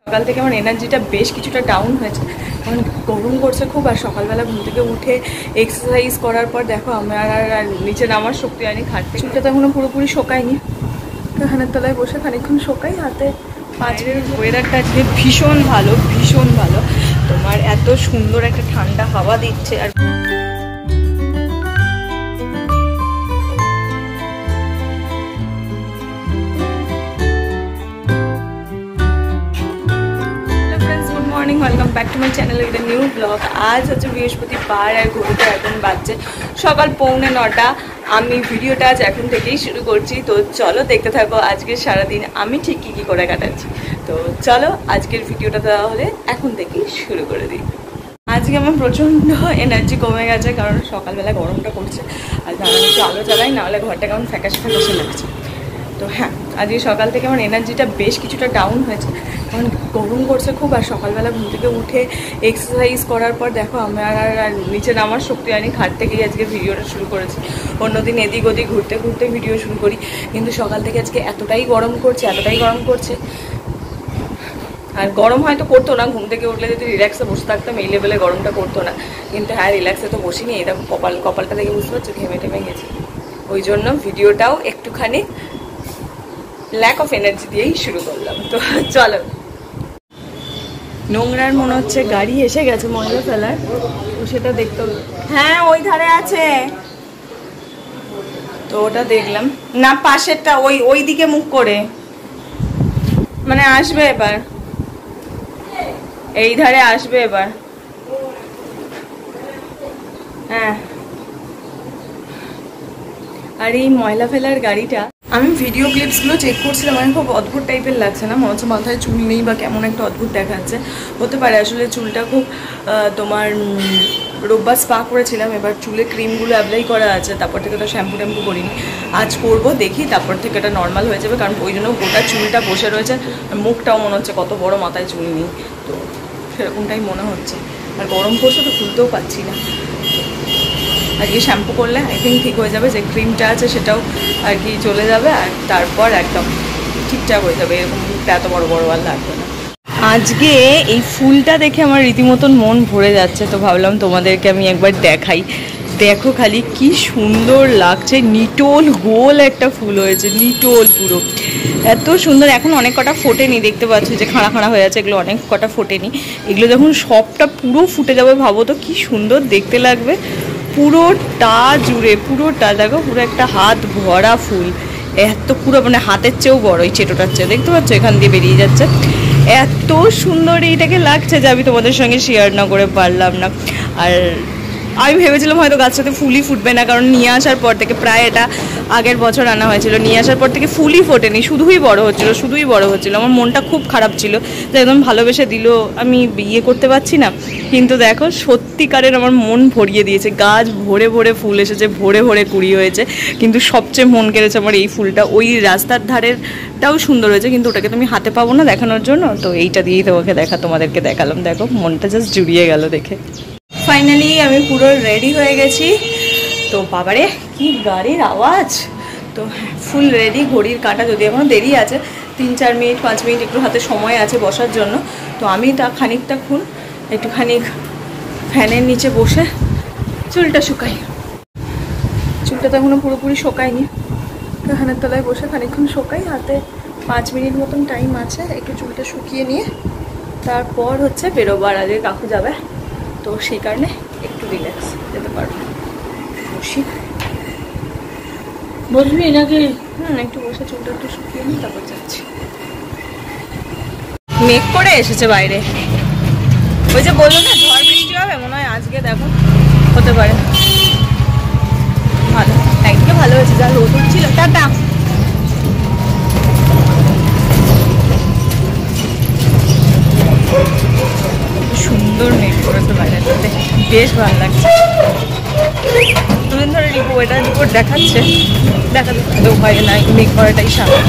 সকাল থেকে আমার এনার্জিটা বেশ কিছুটা ডাউন হয়েছে, কারণ গরম করছে খুব। আর সকালবেলা ঘুম থেকে উঠে এক্সারসাইজ করার পর দেখো আমার আর নিচে নামার শক্তি হয়নি। খাটতে চুলটা তো এখনো পুরোপুরি শোকায়নি, কানের তলায় বসে খানিকক্ষণ শোকাই। হাতে পাঁচের ওয়েদারটা আজকে ভীষণ ভালো, ভীষণ ভালো। তোমার এত সুন্দর একটা ঠান্ডা হাওয়া দিচ্ছে। আর welcome back to my channel with new blog. আজ হচ্ছে বৃহস্পতিবার আর ঘড়িতে এখন বাজছে সকাল 8:45। আমি ভিডিওটা আজ এখন থেকেই শুরু করছি, তো চলো দেখতে থাকো আজকের সারাদিন আমি ঠিক কী করে কাটাচ্ছি। তো চলো আজকের ভিডিওটা তাহলে এখন থেকেই শুরু করে দিই। আজকে আমার প্রচণ্ড এনার্জি কমে গেছে, কারণ সকালবেলা গরমটা করছে আর আমি একটু আলো জ্বালাই, নাহলে ঘরটা কেমন ফ্যাকাশে ফ্যাকাশে লাগছে। তো হ্যাঁ, আজকে সকাল থেকে আমার এনার্জিটা বেশ কিছুটা ডাউন হয়েছে, কারণ গরম করছে খুব। আর সকালবেলা ঘুম থেকে উঠে এক্সারসাইজ করার পর দেখো আমার আর নিচে নামার শক্তি হয়নি। খাট থেকেই আজকে ভিডিওটা শুরু করেছি। অন্যদিন এদিক ওদিক ঘুরতে ঘুরতে ভিডিও শুরু করি, কিন্তু সকাল থেকে আজকে এতটাই গরম করছে। আর গরম হয়তো করতো না, ঘুম থেকে উঠলে যদি রিল্যাক্সে বসে থাকতাম এই লেভেলে গরমটা করতো না। কিন্তু হ্যাঁ, রিল্যাক্সে তো বসিনি। এরকম কপালটা দেখে বুঝতে পারছো ঘেমে টেমে গেছি। ওই জন্য ভিডিওটাও একটুখানি ল্যাক অফ এনার্জি দিয়েই শুরু করলাম। তো চলো, নোংরার মনে হচ্ছে গাড়ি এসে গেছে ময়লা ফেলার, তো সেটা দেখতে হবে। হ্যাঁ, ওই ধারে আছে, তো ওটা দেখলাম না। পাশেরটা ওই দিকে মুখ করে, মানে আসবে এবার, এই ধারে আসবে এবার। হ্যাঁ, আর এই ময়লা ফেলার গাড়িটা, আমি ভিডিও ক্লিপসগুলো চেক করছিলাম। আমি খুব অদ্ভুত টাইপের লাগছে না, মনে হচ্ছে মাথায় চুল নেই বা কেমন একটা অদ্ভুত দেখাচ্ছে। হতে পারে আসলে চুলটা খুব তোমার রোববার স্পা করেছিলাম, এবার চুলে ক্রিমগুলো অ্যাপ্লাই করা আছে, তারপর থেকে তো শ্যাম্পু ট্যাম্পু করিনি। আজ করবো, দেখি তারপর থেকে এটা নর্মাল হয়ে যাবে, কারণ ওই জন্য গোটা চুলটা বসে রয়েছে। মুখটাও মনে হচ্ছে কত বড়, মাথায় চুল নেই, তো সেরকমটাই মনে হচ্ছে। আর গরম পড়ছে তো খুলতেও পাচ্ছি না। আর কি শ্যাম্পু করলে আই থিঙ্ক ঠিক হয়ে যাবে, যে ক্রিমটা আছে সেটাও আর কি চলে যাবে, আর তারপর একদম ঠিকঠাক হয়ে যাবে। এরকম মুখটা এত বড় আর লাগবে না। আজকে এই ফুলটা দেখে আমার রীতিমতন মন ভরে যাচ্ছে, তো ভাবলাম তোমাদেরকে আমি একবার দেখাই। দেখো খালি কি সুন্দর লাগছে, নিটোল গোল একটা ফুল হয়েছে, নিটোল পুরো এত সুন্দর। এখন অনেক কটা ফোটেনি, দেখতে পাচ্ছ যে খাড়া খাড়া হয়ে আছে, এগুলো অনেক কটা ফোটেনি। এগুলো যখন সবটা পুরো ফুটে যাবে ভাবো তো কি সুন্দর দেখতে লাগবে। পুরোটা জুড়ে, পুরোটা দেখো, পুরো একটা হাত ভরা ফুল, এত পুরো মানে হাতের চেয়েও বড়, এই চেটোটার চেয়ে, দেখতে পাচ্ছ এখান দিয়ে বেরিয়ে যাচ্ছে। এত সুন্দর এইটাকে লাগছে যে আমি তোমাদের সঙ্গে শেয়ার না করে পারলাম না। আর আমি ভেবেছিলাম হয়তো গাছটাতে ফুলই ফুটবে না, কারণ নিয়ে আসার পর থেকে, প্রায় এটা আগের বছর আনা হয়েছিল, নিয়ে আসার পর থেকে ফুলই ফোটেনি, শুধুই বড় হচ্ছিলো। আমার মনটা খুব খারাপ ছিল যে একদম ভালোবেসে দিল, আমি বিয়ে করতে পারছি না। কিন্তু দেখো সত্যিকারের আমার মন ভরিয়ে দিয়েছে, গাছ ভরে ভরে ফুল এসেছে, ভরে ভরে কুড়ি হয়েছে। কিন্তু সবচেয়ে মন কেড়েছে আমার এই ফুলটা। ওই রাস্তার ধারেরটাও সুন্দর হয়েছে, কিন্তু ওটাকে তুমি হাতে পাবো না দেখানোর জন্য, তো এইটা দিয়েই তোমাদেরকে দেখালাম। দেখো মনটা জাস্ট জুড়িয়ে গেল দেখে। ফাইনালি আমি পুরো রেডি হয়ে গেছি। তো বাবারে কি গাড়ির আওয়াজ! তো ফুল রেডি, ঘড়ির কাঁটা যদি এখনও দেরি আছে, 3-4 মিনিট 5 মিনিট একটু হাতে সময় আছে বসার জন্য। তো আমি তা খানিকটাক্ষণ একটুখানি ফ্যানের নিচে বসে চুলটা শুকাই। চুলটা তো এখনও পুরোপুরি শোকায়নি, ফ্যানের তলায় বসে খানিকক্ষণ শোকাই। হাতে 5 মিনিট মতন টাইম আছে, একটু চুলটা শুকিয়ে নিয়ে তারপর হচ্ছে বেরোবার। আগে কাকু যাবে, তো সেই কারণে একটু রিল্যাক্স যেতে পারবো। বসবি নাকি? একটু বসে চুলটা একটু শুকিয়ে নিই, তারপর যাচ্ছি। মেঘ করে এসেছে বাইরে, ওই যে বললো না ঝড় বৃষ্টি হবে, মনে হয় আজকে দেখো হতে পারে। ভালো, একদিকে ভালো হয়েছে, যা রোদ উঠছিল। টাটা। সুন্দর মেঘ করেছে বাইরেটাতে, বেশ ভালো লাগছে। দুদিন ধরে রিপোর্ট দেখাচ্ছে, দেখাতে উপায় নাই, মেঘ করাটাই সামনে।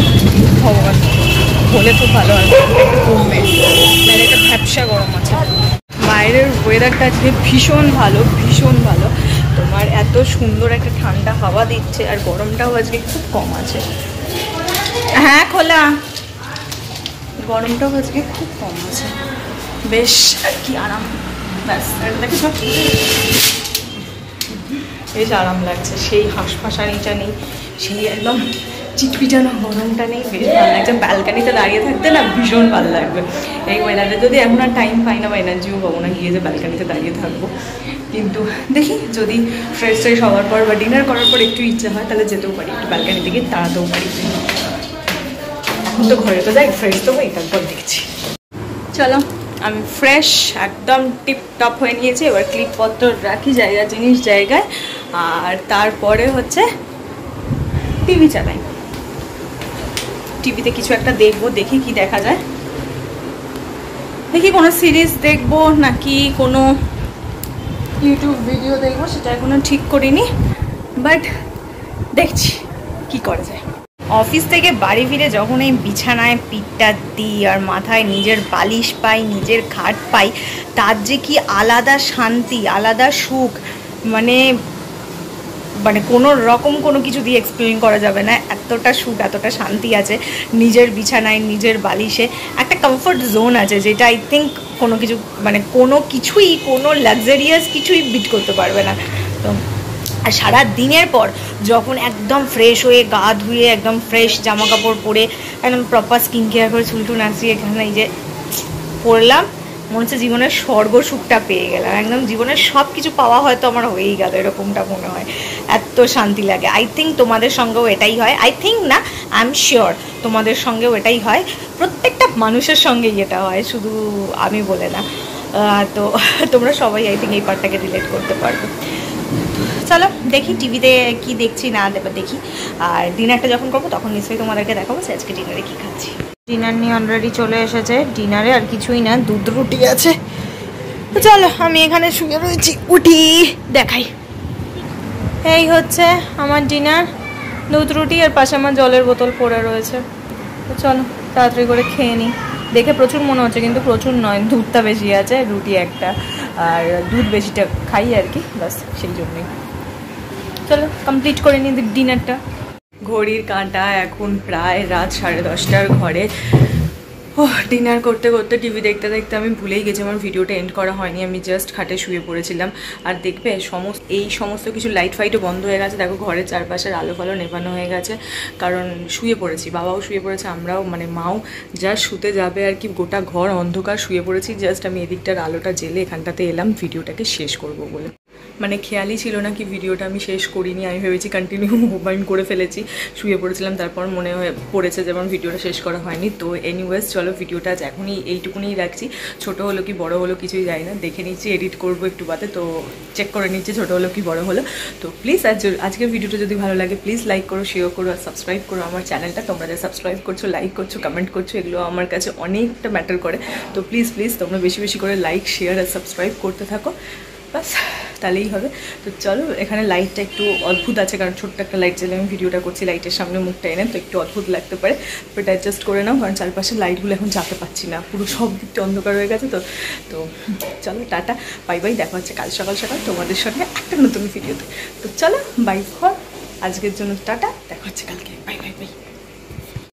ভগবান হলে খুব ভালো হয়, একটু কমবে, একটা ভ্যাপসা গরম আছে। বাইরের ওয়েদারটা আজকে ভীষণ ভালো। তোমার এত সুন্দর একটা ঠান্ডা হাওয়া দিচ্ছে, আর গরমটাও আজকে খুব কম আছে। হ্যাঁ খোলা, গরমটাও আজকে খুব কম আছে, বেশ আর কি আরাম। ব্যাস দেখে সব বেশ আরাম লাগছে, সেই হাঁসফাঁসানিটা নেই, সেই একদম চিটপিটানো গরমটা নেই, বেশ ভালো লাগছে। ব্যালকানিতে দাঁড়িয়ে থাকতে না ভীষণ ভালো লাগবে এই ওয়েদারে। যদি এখন আর টাইম পাই না বা এনার্জিও পাবো না গিয়ে যে ব্যালকানিতে দাঁড়িয়ে থাকবো, কিন্তু দেখি যদি ফ্রেশ ফ্রেশ হওয়ার পর বা ডিনার করার পর একটু ইচ্ছা হয় তাহলে যেতেও পারি, একটু ব্যালকানি থেকে দাঁড়াতেও পারি। এখন তো ঘরে তো যাই, ফ্রেশ তো হই, তারপর দেখছি। চলো আমি ফ্রেশ একদম টিপটপ হয়ে নিয়েছি, এবার ক্লিপপত্র রাখি জিনিস জায়গায়, আর তারপরে হচ্ছে টিভি চালাই। টিভিতে কিছু একটা দেখবো, দেখি কি দেখা যায়, দেখি কোনো সিরিজ দেখবো নাকি কোনো ইউটিউব ভিডিও দেখবো, সেটা এখনো ঠিক করিনি, বাট দেখছি কি করা যায়। অফিস থেকে বাড়ি ফিরে যখন এই বিছানায় পিঠটা দিই আর মাথায় নিজের বালিশ পাই, নিজের খাট পাই, তার যে কি আলাদা শান্তি, আলাদা সুখ, মানে মানে কোনো রকম কোনো কিছু দিয়ে এক্সপ্লেন করা যাবে না। এতটা সুখ, এতটা শান্তি আছে নিজের বিছানায়, নিজের বালিশে, একটা কমফর্ট জোন আছে যেটা আই থিঙ্ক কোনো কিছু মানে কোনো কিছুই, কোনো লাক্সারিয়াস কিছুই বিট করতে পারবে না। তো আর সারা দিনের পর যখন একদম ফ্রেশ হয়ে গা ধুয়ে একদম ফ্রেশ জামা কাপড় পরে একদম প্রপার স্কিন কেয়ার করে চুলটু নাচিয়ে এখানে এই যে পরলাম, মনে হচ্ছে জীবনের স্বর্গ সুখটা পেয়ে গেলাম, একদম জীবনের সব কিছু পাওয়া হয়তো আমার হয়েই গেল, এরকমটা মনে হয়, এত শান্তি লাগে। আই থিঙ্ক তোমাদের সঙ্গেও এটাই হয়, আই থিঙ্ক না আই এম শিওর তোমাদের সঙ্গেও এটাই হয়, প্রত্যেকটা মানুষের সঙ্গেই এটা হয়, শুধু আমি বলে না। তো তোমরা সবাই আই থিঙ্ক এই পার্টটাকে রিলেট করতে পারবে। চলো দেখি টিভিতে কি দেখছি না দেখি, আর ডিনারটা যখন করবো তখন নিশ্চয়ই তোমাদেরকে দেখাবো আজকে ডিনারে কী খাচ্ছি। ডিনার নিয়ে অলরেডি চলে এসেছে, ডিনারে আর কিছুই না, দুধ রুটি আছে। চলো আমি এখানে শুয়ে রয়েছি, উঠি দেখাই। এই হচ্ছে আমার ডিনার, দুধ রুটি, আর পাশে আমার জলের বোতল পড়ে রয়েছে। তো চলো তাড়াতাড়ি করে খেয়ে নিই। দেখে প্রচুর মনে হচ্ছে কিন্তু প্রচুর নয়, দুধটা বেশি আছে, রুটি একটা, আর দুধ বেশিটা খাই আর কি, বাস সেই জন্যই। চলো কমপ্লিট করে নিই ডিনারটা। ঘড়ির কাঁটা এখন প্রায় রাত 10:30টার ঘরে। ডিনার করতে করতে টিভি দেখতে দেখতে আমি ভুলেই গেছি আমার ভিডিওটা এন্ড করা হয়নি, আমি জাস্ট খাটে শুয়ে পড়েছিলাম। আর দেখবে সমস্ত কিছু লাইট ফাইটও বন্ধ হয়ে গেছে, দেখো ঘরের চারপাশের আলো ফালো নেভানো হয়ে গেছে, কারণ শুয়ে পড়েছি, বাবাও শুয়ে পড়েছে, আমরাও মানে মাও জাস্ট শুতে যাবে আর কি, গোটা ঘর অন্ধকার, শুয়ে পড়েছি। জাস্ট আমি এদিকটার আলোটা জেলে এখানটাতে এলাম ভিডিওটাকে শেষ করব বলে, মানে খেয়ালই ছিল না কি ভিডিওটা আমি শেষ করিনি, আমি ভেবেছি কন্টিনিউ মোবাইল করে ফেলেছি, শুয়ে পড়েছিলাম, তারপর মনে হয়ে পড়েছে যেমন ভিডিওটা শেষ করা হয়নি। তো এনিওয়েজ চলো ভিডিওটা আজ এখনই এইটুকুনিই রাখছি, ছোট হলো কি বড় হলো কিছুই যায় না, দেখে নিচ্ছি, এডিট করবো একটু বাদে, তো চেক করে নিচ্ছি ছোট হলো কি বড় হলো। তো প্লিজ আজকের ভিডিওটা যদি ভালো লাগে প্লিজ লাইক করো, শেয়ার করো, আর সাবস্ক্রাইব করো আমার চ্যানেলটা। তোমরা যা সাবস্ক্রাইব করছো, লাইক করছো, কমেন্ট করছো, এগুলো আমার কাছে অনেকটা ম্যাটার করে। তো প্লিজ তোমরা বেশি বেশি করে লাইক, শেয়ার আর সাবস্ক্রাইব করতে থাকো, বাস তাহলেই হবে। তো চলো, এখানে লাইটটা একটু অদ্ভুত আছে, কারণ ছোট্ট একটা লাইট জ্বালিয়ে আমি ভিডিওটা করছি, লাইটের সামনে মুখটা এনে, তো একটু অদ্ভুত লাগতে পারে, বাট অ্যাডজাস্ট করে নাও, কারণ চারপাশের লাইটগুলো এখন যেতে পারছি না, পুরো সব দিকটা অন্ধকার হয়ে গেছে। তো চলো টাটা, বাই বাই, দেখা হচ্ছে কাল সকাল সকাল তোমাদের সঙ্গে একটা নতুন ভিডিওতে। তো চলো বাই ফর আজকের জন্য টাটা, দেখা হচ্ছে কালকে, বাই বাই বাই।